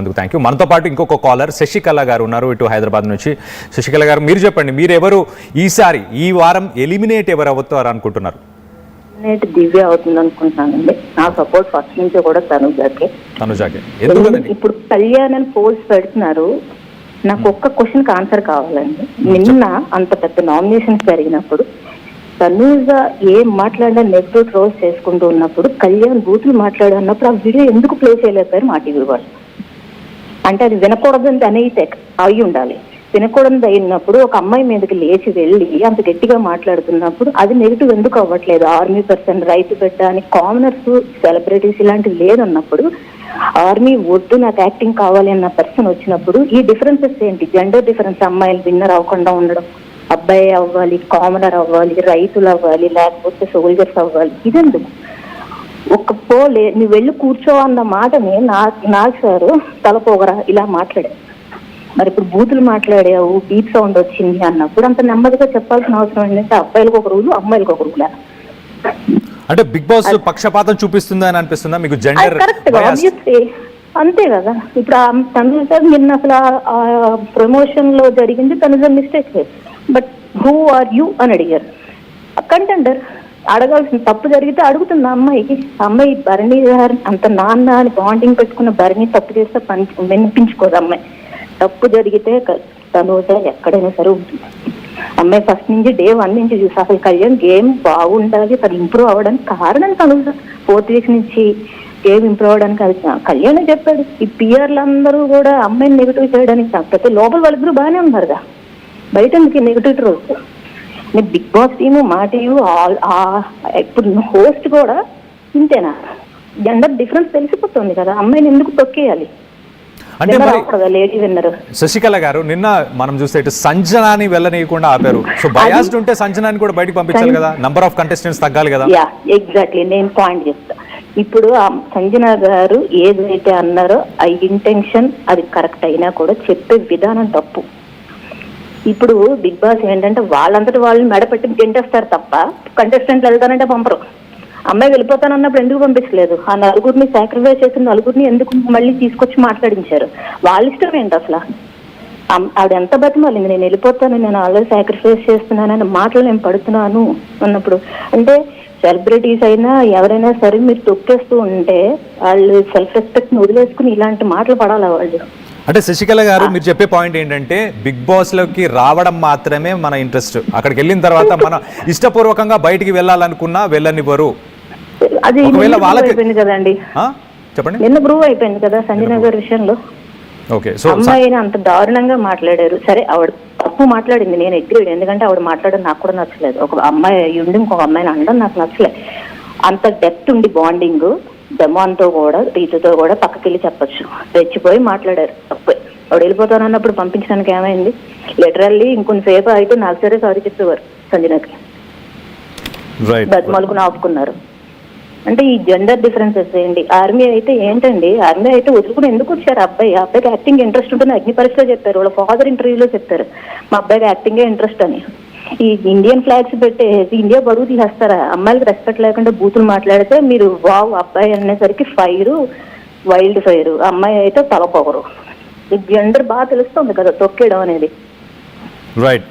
అందుకు thank you. మనతో పాటు ఇంకొక కాలర్ శశికళ గారు ఉన్నారు ఇటు హైదరాబాద్ నుంచి. శశికళ గారు, మీరు చెప్పండి, మీరు ఎవరు ఈసారి ఈ వారం ఎలిమినేట్ ఎవరు అవుతారు అనుకుంటున్నారు? దివ్య అవుతుంది అనుకుంటున్నానండి. నా సపోర్ట్ ఫస్ట్ నుంచి కూడా తనుజాకే. ఇప్పుడు కళ్యాణ్ పోస్ట్ పెడుతున్నారు. నాకు ఒక్క క్వశ్చన్ ఆన్సర్ కావాలండి. నిన్న అంత పెద్ద నామినేషన్స్ జరిగినప్పుడు తనుజ ఏం మాట్లాడినా నెగిటివ్ ట్రోల్స్ చేసుకుంటూ ఉన్నప్పుడు కళ్యాణ్ బూతులు మాట్లాడన్నప్పుడు ఆ వీడియో ఎందుకు ప్లే చేయలేకపోయారు మా టీవీ వాళ్ళు? అంటే అది వినకూడదు అనేది అయి ఉండాలి. వినకూడదు అయినప్పుడు ఒక అమ్మాయి మీదకి లేచి వెళ్ళి అంత గట్టిగా మాట్లాడుతున్నప్పుడు అది నెగిటివ్ ఎందుకు అవ్వట్లేదు? ఆర్మీ పర్సన్, రైతు బిడ్డ అని కామనర్స్, సెలబ్రిటీస్ ఇలాంటివి లేదన్నప్పుడు, ఆర్మీ వద్దు నాకు యాక్టింగ్ కావాలి అన్న పర్సన్ వచ్చినప్పుడు ఈ డిఫరెన్సెస్ ఏంటి? జెండర్ డిఫరెన్స్, అమ్మాయిలు విన్నర్ అవ్వకుండా ఉండడం, అబ్బాయి అవ్వాలి, కామనర్ అవ్వాలి, రైతులు అవ్వాలి, లేకపోతే సోల్జర్స్ అవ్వాలి, ఇదెందుకు? ఒక్క పోలే నువ్వు వెళ్ళి కూర్చో అన్న మాటని నాకు సారు తలపోగరా ఇలా మాట్లాడారు. మరి ఇప్పుడు బూతులు మాట్లాడావు, బీట్ సౌండ్ వచ్చింది అన్నప్పుడు అంత నెమ్మదిగా చెప్పాల్సిన అవసరం ఏంటంటే అబ్బాయిలకు ఒక రూలు, అమ్మాయిలకు ఒక రూలా? అంటే బిగ్ బాస్ పక్షపాతం చూపిస్తుందా అని అనిపిస్తుందా మీకు? జెండర్ అంతే కదా. ఇప్పుడు తనుజ నిన్న అసలు ఆ ప్రమోషన్ లో జరిగింది Tanuja mistake. But who are you అని అడిగారు. కంటెండర్ అడగాల్సిన తప్పు జరిగితే అడుగుతుంది అమ్మాయి భరణి గారు అంత నాన్న అని బాండింగ్ పెట్టుకున్న భరణి తప్పు చేస్తే వినిపించుకోదు. అమ్మాయి తప్పు జరిగితే తనుజ ఎక్కడైనా సరే ఉంటుంది. అమ్మాయి ఫస్ట్ నుంచి డే 1 నుంచి చూసి అసలు కళ్యాణ్ గేమ్ బాగుండాలి, అది ఇంప్రూవ్ అవ్వడానికి కారణం తనుజ. 4th వీక్ నుంచి గేమ్ ఇంప్రూవ్ అవ్వడానికి అది కళ్యాణ్ చెప్పాడు. ఈ పిఆర్లు అందరూ కూడా అమ్మాయిని నెగిటివ్ చేయడానికి కాకపోతే లోపల వాళ్ళిద్దరూ బాగానే ఉన్నారుగా, బయట ఎందుకు negative trolls? Bigg Boss team, మా టీము, ఇప్పుడు హోస్ట్ కూడా ఇంతేనా? జెండర్ డిఫరెన్స్ తెలిసిపోతుంది కదా, అమ్మాయిని ఎందుకు తొక్కేయాలి? అంటే లేడీ విన్నర్ శశికళ గారు నిన్న మనం చూస్తే ఇటు సంజనాని వెళ్ళనీయకుండా ఆపారు. సో బయాస్డ్ ఉంటే సంజనాని కూడా బయటకు పంపించాలి కదా, నంబర్ ఆఫ్ కంటెస్టెంట్స్ తగ్గాలి కదా. ఎగ్జాక్ట్లీ, నేను పాయింట్ చెప్తా. ఇప్పుడు సంజన గారు ఏదైతే అన్నారో ఆ ఇంటెన్షన్ అది కరెక్ట్ అయినా కూడా చెప్పే విధానం తప్పు. ఇప్పుడు బిగ్ బాస్ ఏంటంటే వాళ్ళంతటి వాళ్ళు మెడపెట్టి గెంటేస్తారు తప్ప కంటెస్టెంట్లు వెళ్తానంటే పంపరు. అమ్మాయి వెళ్ళిపోతానన్నప్పుడు ఎందుకు పంపించలేదు? ఆ నలుగురిని సాక్రిఫైస్ చేసిన నలుగురిని ఎందుకు మళ్ళీ తీసుకొచ్చి మాట్లాడించారు? వాళ్ళ ఇష్టం ఏంటి అసలు? ఆవిడ ఎంత బతిమాలింది, నేను వెళ్ళిపోతాను, నేను ఆల్రెడీ సాక్రిఫైస్ చేస్తున్నానని మాటలు నేను పడుతున్నాను అన్నప్పుడు. అంటే సెలబ్రిటీస్ అయినా ఎవరైనా సరే మీరు తొక్కేస్తూ ఉంటే వాళ్ళు సెల్ఫ్ రెస్పెక్ట్ ని వదిలేసుకుని ఇలాంటి మాటలు పడాలి వాళ్ళు. అంటే శశికళ గారు, మీరు చెప్పే పాయింట్ ఏంటంటే బిగ్ బాస్ లోకి రావడం మాత్రమే మన ఇంట్రెస్ట్, అక్కడికి వెళ్ళిన తర్వాత మన ఇష్టపూర్వకంగా బయటికి వెళ్ళాలనుకున్నా వెళ్ళనివ్వరు. అది అయిపోయింది కదండి, చెప్పండి. నిన్న ప్రూవ్ అయిపోయింది కదా సంజన గారి విషయంలో. ఓకే, సో అమ్మాయిని అంత దారుణంగా మాట్లాడారు. సరే ఆవిడ తప్పు మాట్లాడింది, నేను అగ్రీ. ఎందుకంటే ఆవిడ మాట్లాడడం నాకు కూడా నచ్చలేదు. ఒక అమ్మాయి ఉండి ఇంకొక అమ్మాయిని అనడం నాకు నచ్చలేదు. అంత డెప్త్ ఉండి బాండింగ్ దమాన్తో కూడా, రీతుతో కూడా పక్కకెళ్ళి చెప్పచ్చు. రెచ్చిపోయి మాట్లాడారు, తప్పే. ఆవిడ వెళ్ళిపోతానన్నప్పుడు పంపించడానికి ఏమైంది? లిటరల్లీ ఇంకొంతసేపు అయితే నాకు సరే సారీ చెప్పేవారు సంజనకి. బతిమాలకు ఆపుకున్నారు. అంటే ఈ జెండర్ డిఫరెన్సెస్ ఏంటి? ఆర్మీ అయితే ఏంటండి? ఆర్మీ అయితే వదులుకుని ఎందుకు వచ్చారు? అబ్బాయికి యాక్టింగ్ ఇంట్రెస్ట్ ఉంటుంది అగ్ని పరీక్షలో చెప్పారు. వాళ్ళ ఫాదర్ ఇంటర్వ్యూలో చెప్పారు మా అబ్బాయికి యాక్టింగే ఇంట్రెస్ట్ అని. ఈ ఇండియన్ ఫ్లాగ్స్ పెట్టేసి ఇండియా బరువు తీసేస్తారా? అమ్మాయిలకు రెస్పెక్ట్ లేకుండా బూతులు మాట్లాడితే మీరు వావ్ అబ్బాయి అనేసరికి ఫైరు, వైల్డ్ ఫైరు, అమ్మాయి అయితే తలపొగరు. ఈ జెండర్ బాగా తెలుస్తుంది కదా తొక్కేయడం అనేది. రైట్.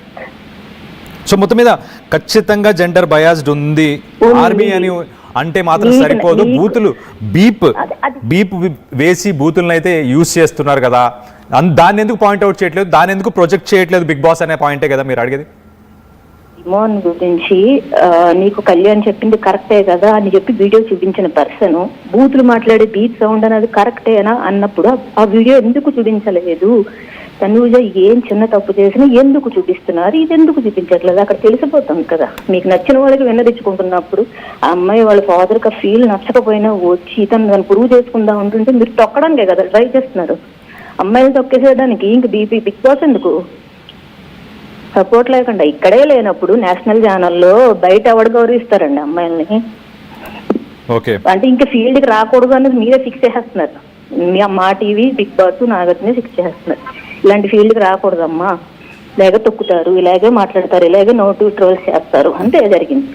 సో మొత్తం మీద ఖచ్చితంగా జెండర్ బయాస్డ్ ఉంది. ఆర్మీ అని అంటే మాత్రం సరిపోదు, బూతులు బీప్ వేసి బూతులను అయితే యూజ్ చేస్తున్నారు కదా, దాన్ని ఎందుకు పాయింట్అవుట్ చేయట్లేదు, దాన్ని ఎందుకు ప్రొజెక్ట్ చేయట్లేదు బిగ్ బాస్ అనే పాయింటే కదా మీరు అడిగేది? ఇమోన్ గురించి నీకు కళ్యాణ్ చెప్పింది కరెక్టే కదా అని చెప్పి వీడియో చూపించిన పర్సన్ బూతులు మాట్లాడే బీట్ సౌండ్ అనేది కరెక్టేనా అన్నప్పుడు ఆ వీడియో ఎందుకు చూపించలేదు? తనుజ ఏం చిన్న తప్పు చేసినా ఎందుకు చూపిస్తున్నారు, ఇది ఎందుకు చూపించట్లేదు? అక్కడ తెలిసిపోతుంది కదా. మీకు నచ్చిన వాళ్ళకి విన్నదించుకుంటున్నప్పుడు ఆ అమ్మాయి వాళ్ళ ఫాదర్కి ఆ ఫీల్ నచ్చకపోయినా వచ్చి దాన్ని ప్రూవ్ చేసుకుందా ఉంటుంటే మీరు తొక్కడానికే కదా ట్రై చేస్తున్నారు. అమ్మాయిలు తొక్కేసేయడానికి ఇంక బిగ్ బాస్ ఎందుకు? సపోర్ట్ లేకుండా ఇక్కడే లేనప్పుడు నేషనల్ ఛానల్లో బయట ఎవరు గౌరవిస్తారండి అమ్మాయిల్ని? అంటే ఇంకా ఫీల్డ్ కి రాకూడదు అనేది మీరే ఫిక్స్ చేసేస్తున్నారు. Maa TV, Bigg Boss, Nagarjuna fix చేస్తున్నారు. ఇలాంటి ఫీల్డ్ కి రాకూడదమ్మా, ఇలాగే తొక్కుతారు, ఇలాగే మాట్లాడతారు, ఇలాగే నోటు ట్రోల్స్ చేస్తారు, అంతే జరిగింది.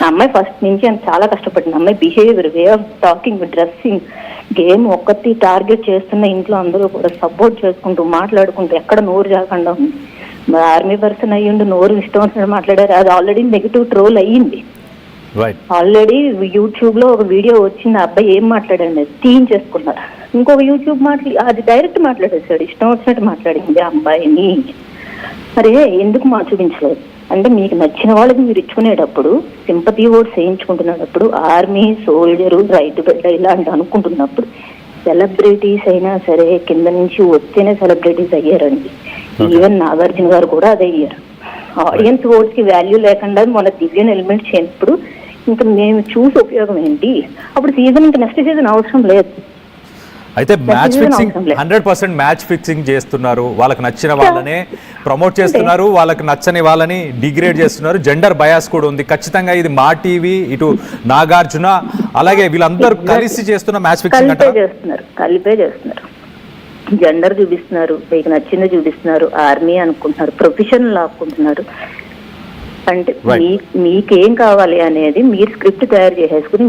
అమ్మాయి ఫస్ట్ నుంచి అని చాలా కష్టపడింది. అమ్మాయి behaviour, way of talking, dressing, game ఒక్కటి టార్గెట్ చేస్తున్న ఇంట్లో అందరూ కూడా సపోర్ట్ చేసుకుంటూ మాట్లాడుకుంటూ ఎక్కడ నోరు జాకుండా ఉంది. ఆర్మీ పర్సన్ అయ్యిండు, నోరు ఇష్టం వచ్చినట్టు మాట్లాడారు. అది ఆల్రెడీ నెగిటివ్ ట్రోల్ అయ్యింది. ఆల్రెడీ యూట్యూబ్ లో ఒక వీడియో వచ్చింది, ఆ అబ్బాయి ఏం మాట్లాడండి తీయించేసుకున్నారు. ఇంకొక యూట్యూబ్ అది డైరెక్ట్ మాట్లాడేసాడు, ఇష్టం వచ్చినట్టు మాట్లాడింది ఆ అబ్బాయిని. అరే ఎందుకు చూపించలేదు అంటే, మీకు నచ్చిన వాళ్ళకి మీరు ఇచ్చుకునేటప్పుడు, సింపతి ఓట్స్ వేయించుకుంటున్నప్పుడు, ఆర్మీ, సోల్జరు, రైతు బిడ్డ ఇలాంటి అనుకుంటున్నప్పుడు, సెలబ్రిటీస్ అయినా సరే కింద నుంచి వస్తేనే సెలబ్రిటీస్ అయ్యారండి. ఈవెన్ నాగార్జున గారు కూడా అదే అయ్యారు. ఆడియన్స్ ఓట్స్ కి వాల్యూ లేకుండా మన దివ్యను ఎలిమెంట్ చేయనప్పుడు ఇంకా మేము చూసి ఉపయోగం ఏంటి? అప్పుడు సీజన్ ఇంకా నెక్స్ట్ సీజన్ అవసరం లేదు. అయితే మ్యాచ్ ఫిక్సింగ్ 100% మ్యాచ్ ఫిక్సింగ్ చేస్తున్నారు. వాళ్ళకి నచ్చిన వాళ్ళనే ప్రమోట్ చేస్తున్నారు, వాళ్ళకి నచ్చని వాళ్ళని డిగ్రేడ్ చేస్తున్నారు. జెండర్ బయాస్ కూడా ఉంది ఖచ్చితంగా. ఇది మా టీవీ, ఇటు నాగార్జున, అలాగే వీళ్ళందరూ కలిసి చేస్తున్న మ్యాచ్ ఫిక్సింగ్ కలిపే చేస్తున్నారు. జెండర్ చూపిస్తున్నారు, మీకు నచ్చింది చూపిస్తున్నారు, ఆర్మీ అనుకుంటున్నారు, ప్రొఫెషనల్ ఆపుకుంటున్నారు. అంటే మీకేం కావాలి అనేది మీరు స్క్రిప్ట్ తయారు చేసేసుకుని